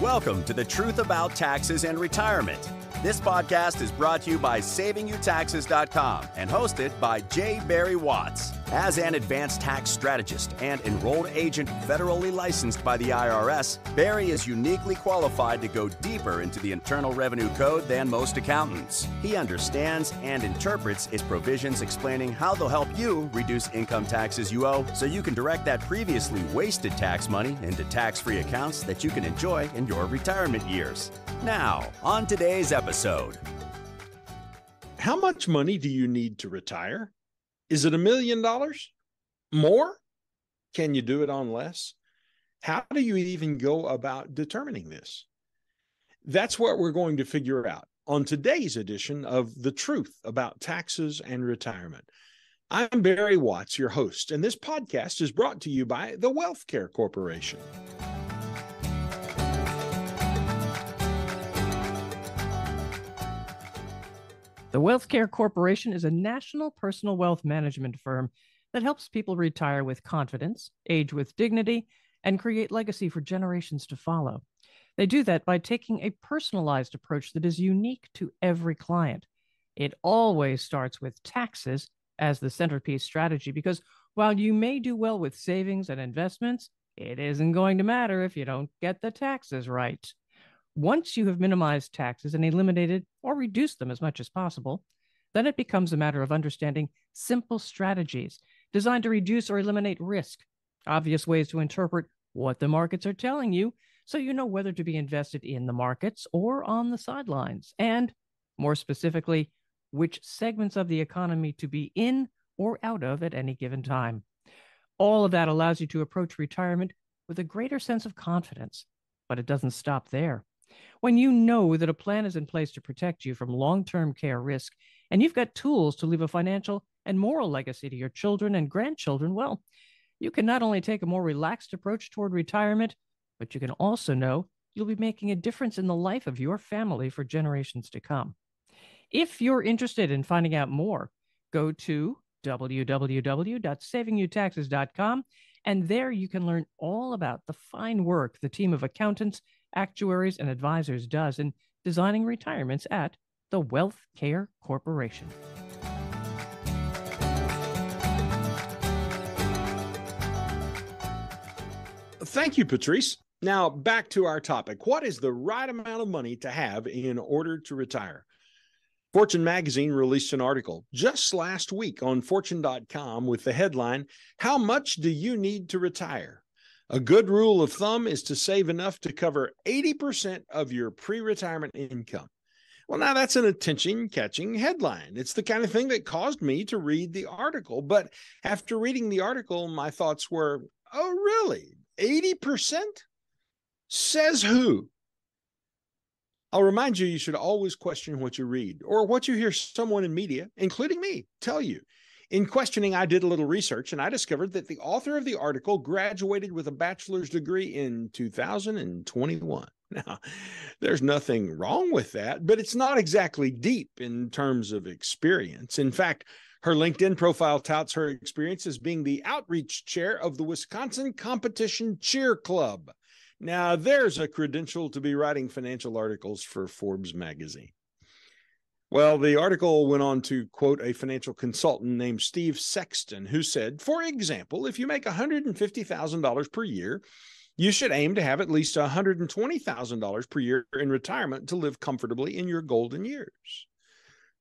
Welcome to The Truth About Taxes and Retirement. This podcast is brought to you by SavingYouTaxes.com and hosted by J. Barry Watts. As an advanced tax strategist and enrolled agent federally licensed by the IRS, Barry is uniquely qualified to go deeper into the Internal Revenue Code than most accountants. He understands and interprets its provisions explaining how they'll help you reduce income taxes you owe so you can direct that previously wasted tax money into tax-free accounts that you can enjoy in your retirement years. Now, on today's episode. How much money do you need to retire? Is it $1 million? More? Can you do it on less? How do you even go about determining this? That's what we're going to figure out on today's edition of The Truth About Taxes and Retirement. I'm Barry Watts, your host, and this podcast is brought to you by the WealthCare Corporation. The WealthCare Corporation is a national personal wealth management firm that helps people retire with confidence, age with dignity, and create legacy for generations to follow. They do that by taking a personalized approach that is unique to every client. It always starts with taxes as the centerpiece strategy, because while you may do well with savings and investments, it isn't going to matter if you don't get the taxes right. Once you have minimized taxes and eliminated or reduced them as much as possible, then it becomes a matter of understanding simple strategies designed to reduce or eliminate risk, obvious ways to interpret what the markets are telling you so you know whether to be invested in the markets or on the sidelines, and more specifically, which segments of the economy to be in or out of at any given time. All of that allows you to approach retirement with a greater sense of confidence, but it doesn't stop there. When you know that a plan is in place to protect you from long-term care risk, and you've got tools to leave a financial and moral legacy to your children and grandchildren, well, you can not only take a more relaxed approach toward retirement, but you can also know you'll be making a difference in the life of your family for generations to come. If you're interested in finding out more, go to www.savingyoutaxes.com, and there you can learn all about the fine work the team of accountants, actuaries, and advisors does in designing retirements at the WealthCare Corporation. Thank you, Patrice. Now, back to our topic. What is the right amount of money to have in order to retire? Fortune magazine released an article just last week on fortune.com with the headline, "How much do you need to retire?" A good rule of thumb is to save enough to cover 80% of your pre-retirement income. Well, now that's an attention-catching headline. It's the kind of thing that caused me to read the article. But after reading the article, my thoughts were, oh, really? 80%? Says who? I'll remind you, you should always question what you read or what you hear someone in media, including me, tell you. In questioning, I did a little research, and I discovered that the author of the article graduated with a bachelor's degree in 2021. Now, there's nothing wrong with that, but it's not exactly deep in terms of experience. In fact, her LinkedIn profile touts her experience as being the outreach chair of the Wisconsin Competition Cheer Club. Now, there's a credential to be writing financial articles for Forbes magazine. Well, the article went on to quote a financial consultant named Steve Sexton, who said, for example, if you make $150,000 per year, you should aim to have at least $120,000 per year in retirement to live comfortably in your golden years.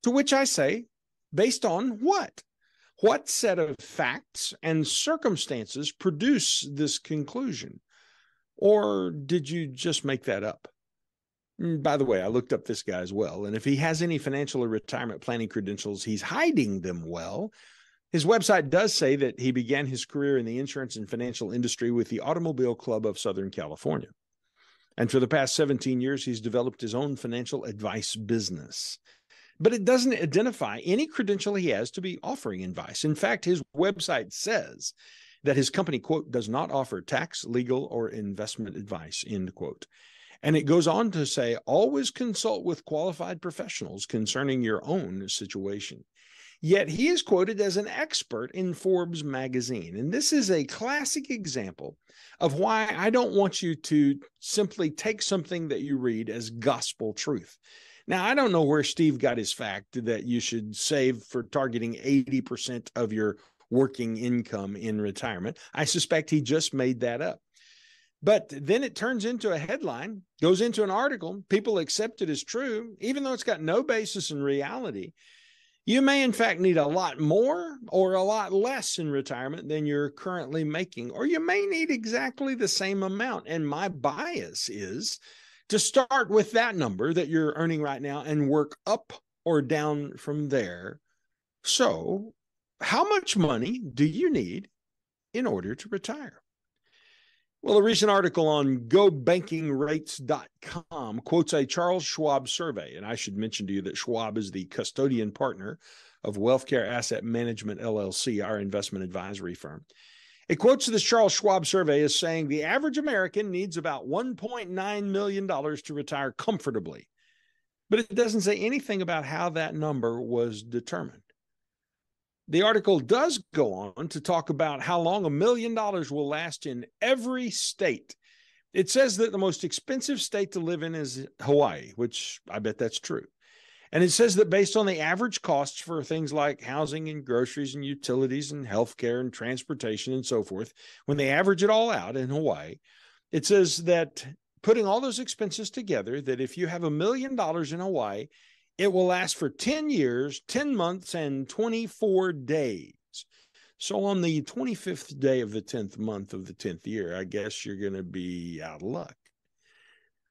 To which I say, based on what? What set of facts and circumstances produce this conclusion? Or did you just make that up? By the way, I looked up this guy as well, and if he has any financial or retirement planning credentials, he's hiding them well. His website does say that he began his career in the insurance and financial industry with the Automobile Club of Southern California. And for the past 17 years, he's developed his own financial advice business. But it doesn't identify any credential he has to be offering advice. In fact, his website says that his company, quote, does not offer tax, legal, or investment advice, end quote. And it goes on to say, always consult with qualified professionals concerning your own situation. Yet he is quoted as an expert in Forbes magazine. And this is a classic example of why I don't want you to simply take something that you read as gospel truth. Now, I don't know where Steve got his fact that you should save for targeting 80% of your working income in retirement. I suspect he just made that up. But then it turns into a headline, goes into an article, people accept it as true, even though it's got no basis in reality. You may, in fact, need a lot more or a lot less in retirement than you're currently making, or you may need exactly the same amount. And my bias is to start with that number that you're earning right now and work up or down from there. So, how much money do you need in order to retire? Well, a recent article on GoBankingRates.com quotes a Charles Schwab survey. And I should mention to you that Schwab is the custodian partner of WealthCare Asset Management, LLC, our investment advisory firm. It quotes this Charles Schwab survey as saying the average American needs about $1.9 million to retire comfortably. But it doesn't say anything about how that number was determined. The article does go on to talk about how long $1 million will last in every state. It says that the most expensive state to live in is Hawaii, which I bet that's true. And it says that based on the average costs for things like housing and groceries and utilities and healthcare and transportation and so forth, when they average it all out in Hawaii, it says that putting all those expenses together, that if you have $1 million in Hawaii, it will last for 10 years, 10 months, and 24 days. So on the 25th day of the 10th month of the 10th year, I guess you're going to be out of luck.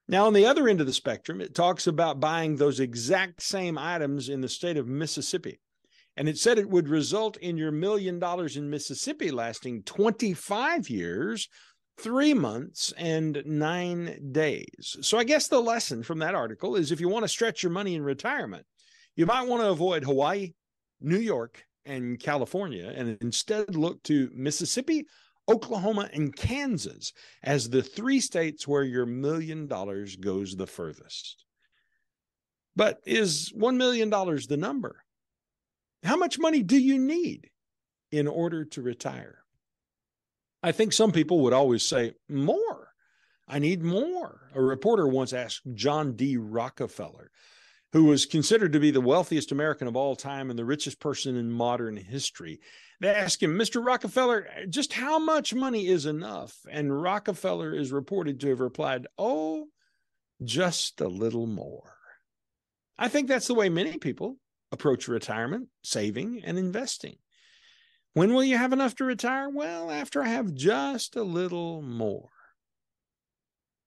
Now, on the other end of the spectrum, it talks about buying those exact same items in the state of Mississippi. And it said it would result in your $1 million in Mississippi lasting 25 years, 3 months, and 9 days. So I guess the lesson from that article is if you want to stretch your money in retirement, you might want to avoid Hawaii, New York, and California, and instead look to Mississippi, Oklahoma, and Kansas as the 3 states where your $1 million goes the furthest. But is $1 million the number? How much money do you need in order to retire? I think some people would always say, more. I need more. A reporter once asked John D. Rockefeller, who was considered to be the wealthiest American of all time and the richest person in modern history. They asked him, Mr. Rockefeller, just how much money is enough? And Rockefeller is reported to have replied, oh, just a little more. I think that's the way many people approach retirement, saving, and investing. When will you have enough to retire? Well, after I have just a little more.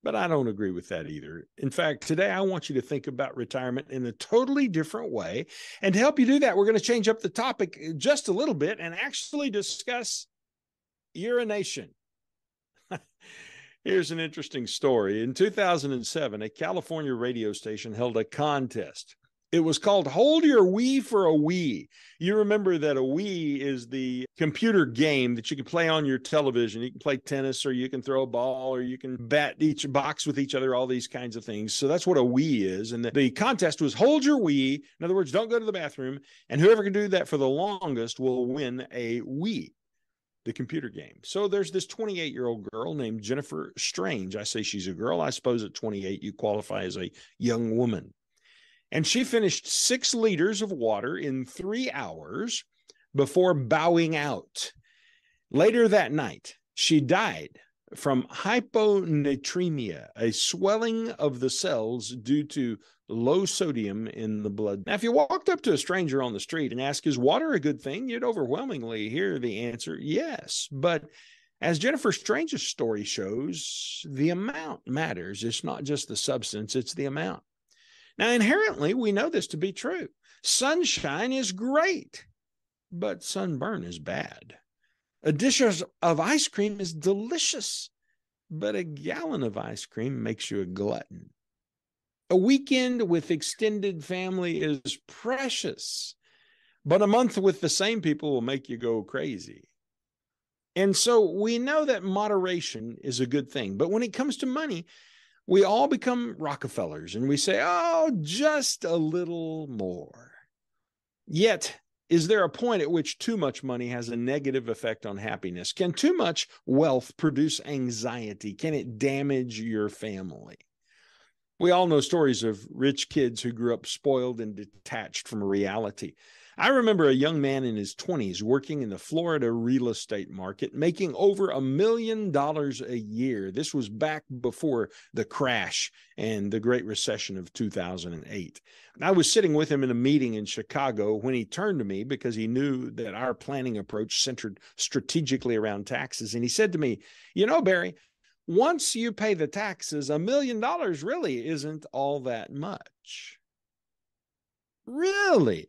But I don't agree with that either. In fact, today I want you to think about retirement in a totally different way. And to help you do that, we're going to change up the topic just a little bit and actually discuss urination. Here's an interesting story. In 2007, a California radio station held a contest. It was called Hold Your Wii for a Wii. You remember that a Wii is the computer game that you can play on your television. You can play tennis, or you can throw a ball, or you can bat each box with each other, all these kinds of things. So that's what a Wii is. And the contest was Hold Your Wii. In other words, don't go to the bathroom. And whoever can do that for the longest will win a Wii, the computer game. So there's this 28-year-old girl named Jennifer Strange. I say she's a girl. I suppose at 28, you qualify as a young woman. And she finished 6 liters of water in 3 hours before bowing out. Later that night, she died from hyponatremia, a swelling of the cells due to low sodium in the blood. Now, if you walked up to a stranger on the street and asked, is water a good thing? You'd overwhelmingly hear the answer, yes. But as Jennifer Strange's story shows, the amount matters. It's not just the substance, it's the amount. Now, inherently, we know this to be true. Sunshine is great, but sunburn is bad. A dish of ice cream is delicious, but a gallon of ice cream makes you a glutton. A weekend with extended family is precious, but a month with the same people will make you go crazy. And so we know that moderation is a good thing, but when it comes to money, we all become Rockefellers and we say, oh, just a little more. Yet, Is there a point at which too much money has a negative effect on happiness? Can too much wealth produce anxiety? Can it damage your family? We all know stories of rich kids who grew up spoiled and detached from reality. I remember a young man in his 20s working in the Florida real estate market, making over $1 million a year. This was back before the crash and the Great Recession of 2008. I was sitting with him in a meeting in Chicago when he turned to me because he knew that our planning approach centered strategically around taxes. And he said to me, "You know, Barry, once you pay the taxes, $1 million really isn't all that much." Really?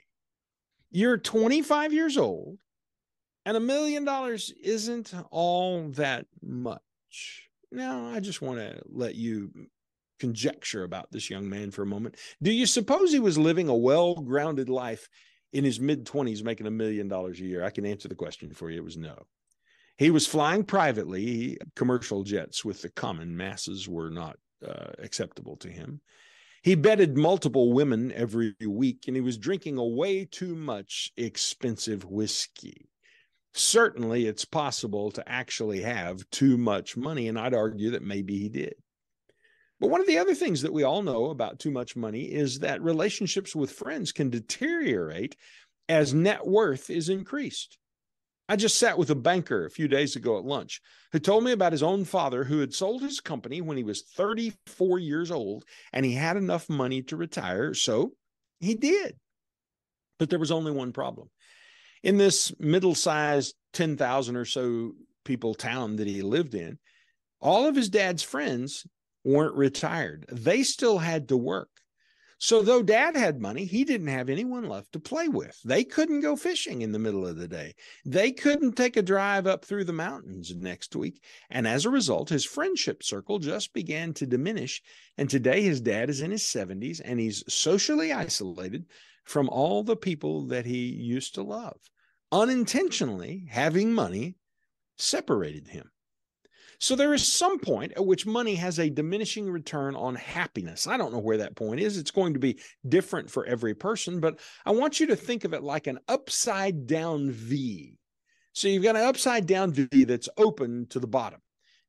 You're 25 years old and $1 million isn't all that much. Now, I just want to let you conjecture about this young man for a moment. Do you suppose he was living a well-grounded life in his mid-20s making $1 million a year? I can answer the question for you. It was no. He was flying privately. Commercial jets with the common masses were not acceptable to him. He bedded multiple women every week, and he was drinking a way too much expensive whiskey. Certainly, it's possible to actually have too much money, and I'd argue that maybe he did. But one of the other things that we all know about too much money is that relationships with friends can deteriorate as net worth is increased. I just sat with a banker a few days ago at lunch who told me about his own father who had sold his company when he was 34 years old, and he had enough money to retire, so he did. But there was only one problem. In this middle-sized 10,000 or so people town that he lived in, all of his dad's friends weren't retired. They still had to work. So though Dad had money, he didn't have anyone left to play with. They couldn't go fishing in the middle of the day. They couldn't take a drive up through the mountains next week. And as a result, his friendship circle just began to diminish. And today his dad is in his 70s and he's socially isolated from all the people that he used to love. Unintentionally, having money separated him. So there is some point at which money has a diminishing return on happiness. I don't know where that point is. It's going to be different for every person, but I want you to think of it like an upside down V. So you've got an upside down V that's open to the bottom.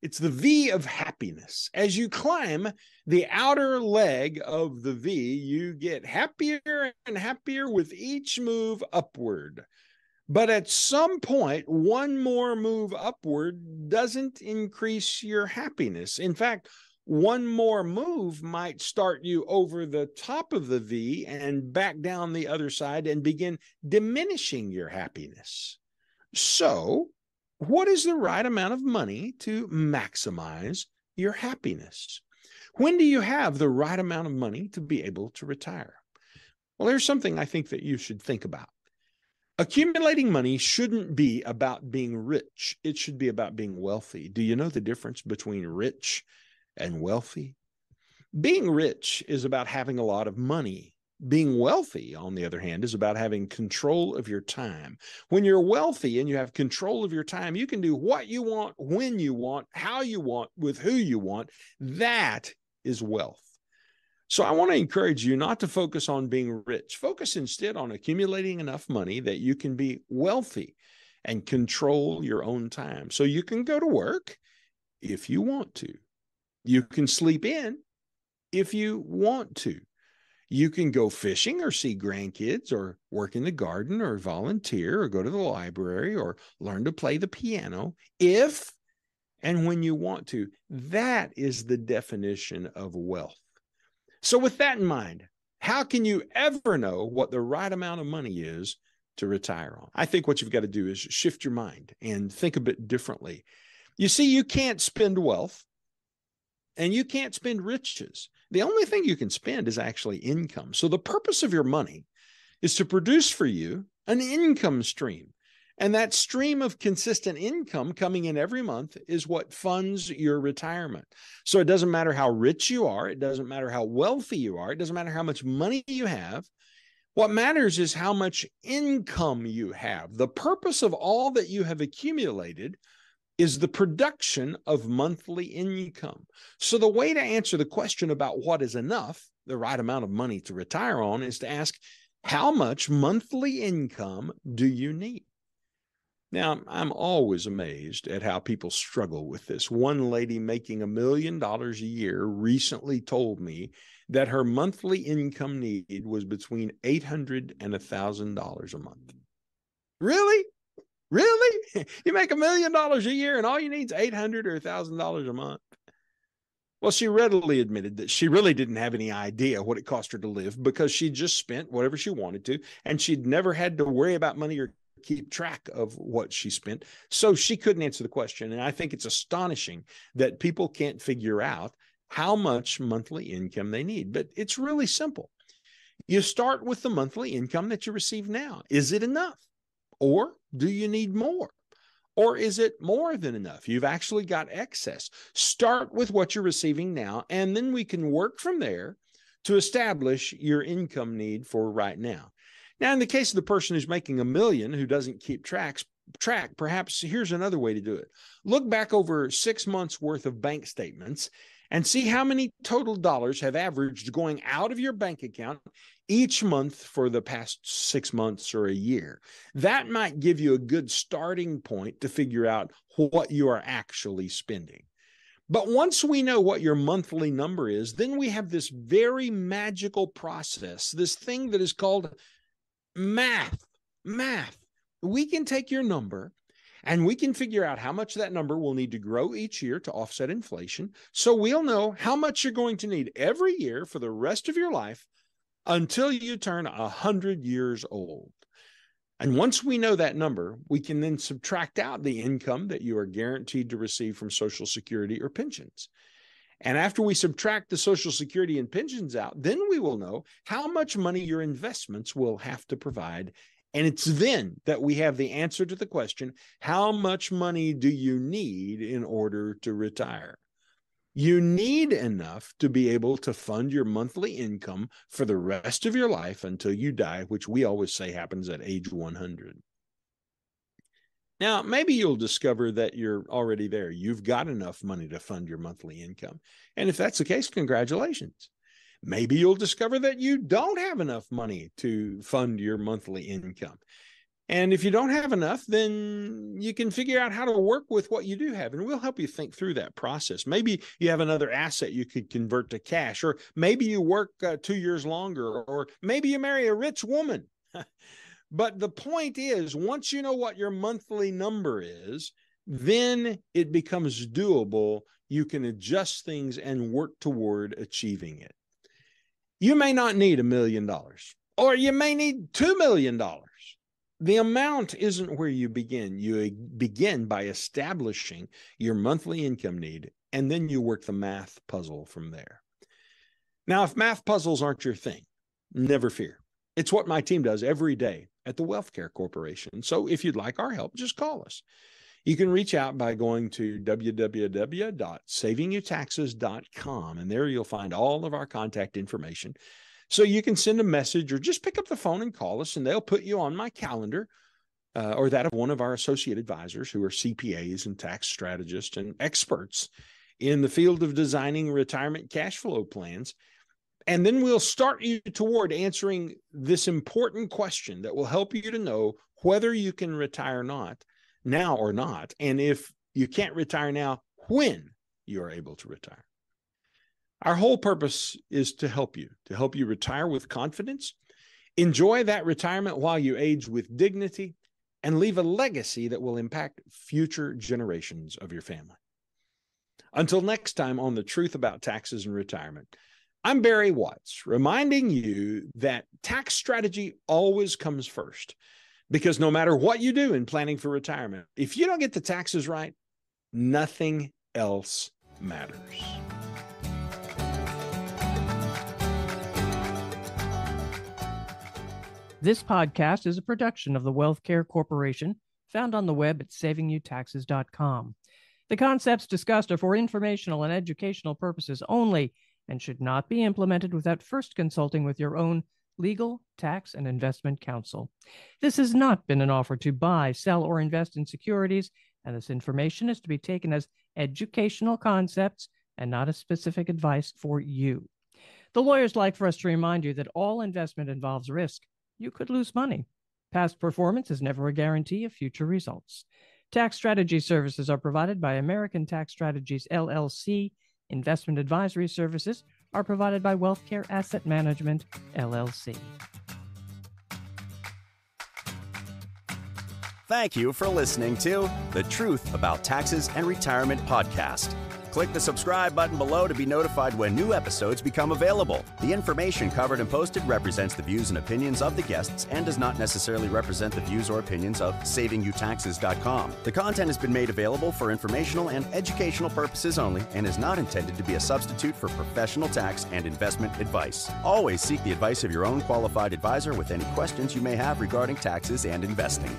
It's the V of happiness. As you climb the outer leg of the V, you get happier and happier with each move upward. But at some point, one more move upward doesn't increase your happiness. In fact, one more move might start you over the top of the V and back down the other side and begin diminishing your happiness. So, what is the right amount of money to maximize your happiness? When do you have the right amount of money to be able to retire? Well, there's something I think that you should think about. Accumulating money shouldn't be about being rich. It should be about being wealthy. Do you know the difference between rich and wealthy? Being rich is about having a lot of money. Being wealthy, on the other hand, is about having control of your time. When you're wealthy and you have control of your time, you can do what you want, when you want, how you want, with who you want. That is wealth. So I want to encourage you not to focus on being rich. Focus instead on accumulating enough money that you can be wealthy and control your own time. So you can go to work if you want to. You can sleep in if you want to. You can go fishing or see grandkids or work in the garden or volunteer or go to the library or learn to play the piano if and when you want to. That is the definition of wealth. So with that in mind, how can you ever know what the right amount of money is to retire on? I think what you've got to do is shift your mind and think a bit differently. You see, you can't spend wealth and you can't spend riches. The only thing you can spend is actually income. So the purpose of your money is to produce for you an income stream. And that stream of consistent income coming in every month is what funds your retirement. So it doesn't matter how rich you are. It doesn't matter how wealthy you are. It doesn't matter how much money you have. What matters is how much income you have. The purpose of all that you have accumulated is the production of monthly income. So the way to answer the question about what is enough, the right amount of money to retire on, is to ask, How much monthly income do you need? Now, I'm always amazed at how people struggle with this. One lady making $1 million a year recently told me that her monthly income need was between $800 and $1,000 a month. Really? Really? You make $1 million a year and all you need is $800 or $1,000 a month? Well, she readily admitted that she really didn't have any idea what it cost her to live because she just spent whatever she wanted to, and she'd never had to worry about money or keep track of what she spent. So she couldn't answer the question. And I think it's astonishing that people can't figure out how much monthly income they need. But it's really simple. You start with the monthly income that you receive now. Is it enough? Or do you need more? Or is it more than enough? You've actually got excess. Start with what you're receiving now, and then we can work from there to establish your income need for right now. Now, in the case of the person who's making $1 million who doesn't keep track, perhaps here's another way to do it. Look back over 6 months worth of bank statements and see how many total dollars have averaged going out of your bank account each month for the past 6 months or a year. That might give you a good starting point to figure out what you are actually spending. But once we know what your monthly number is, then we have this very magical process, this thing that is called math. We can take your number and we can figure out how much that number will need to grow each year to offset inflation. So we'll know how much you're going to need every year for the rest of your life until you turn 100 years old. And once we know that number, we can then subtract out the income that you are guaranteed to receive from Social Security or pensions. And after we subtract the Social Security and pensions out, then we will know how much money your investments will have to provide. And it's then that we have the answer to the question, how much money do you need in order to retire? You need enough to be able to fund your monthly income for the rest of your life until you die, which we always say happens at age 100. Now, maybe you'll discover that you're already there. You've got enough money to fund your monthly income. And if that's the case, congratulations. Maybe you'll discover that you don't have enough money to fund your monthly income. And if you don't have enough, then you can figure out how to work with what you do have. And we'll help you think through that process. Maybe you have another asset you could convert to cash, or maybe you work 2 years longer, or maybe you marry a rich woman. But the point is, once you know what your monthly number is, then it becomes doable. You can adjust things and work toward achieving it. You may not need $1 million, or you may need $2 million. The amount isn't where you begin. You begin by establishing your monthly income need, and then you work the math puzzle from there. Now, if math puzzles aren't your thing, never fear. It's what my team does every day at the Wealth Care Corporation. So if you'd like our help, just call us. You can reach out by going to www.savingyouTaxes.com, and there you'll find all of our contact information. So you can send a message or just pick up the phone and call us, and they'll put you on my calendar or that of one of our associate advisors who are CPAs and tax strategists and experts in the field of designing retirement cash flow plans. And then we'll start you toward answering this important question that will help you to know whether you can retire now or not. And if you can't retire now, when you are able to retire. Our whole purpose is to help you retire with confidence, enjoy that retirement while you age with dignity, and leave a legacy that will impact future generations of your family. Until next time on The Truth About Taxes and Retirement, I'm Barry Watts, reminding you that tax strategy always comes first, because no matter what you do in planning for retirement, if you don't get the taxes right, nothing else matters. This podcast is a production of the Wealth Care Corporation, found on the web at savingyouTaxes.com. The concepts discussed are for informational and educational purposes only and should not be implemented without first consulting with your own legal, tax, and investment counsel. This has not been an offer to buy, sell, or invest in securities, and this information is to be taken as educational concepts and not as specific advice for you. The lawyers like for us to remind you that all investment involves risk. you could lose money. Past performance is never a guarantee of future results. Tax strategy services are provided by American Tax Strategies, LLC. Investment advisory services are provided by WealthCare Asset Management, LLC. Thank you for listening to The Truth About Taxes and Retirement podcast. Click the subscribe button below to be notified when new episodes become available. The information covered and posted represents the views and opinions of the guests and does not necessarily represent the views or opinions of SavingYouTaxes.com. The content has been made available for informational and educational purposes only and is not intended to be a substitute for professional tax and investment advice. Always seek the advice of your own qualified advisor with any questions you may have regarding taxes and investing.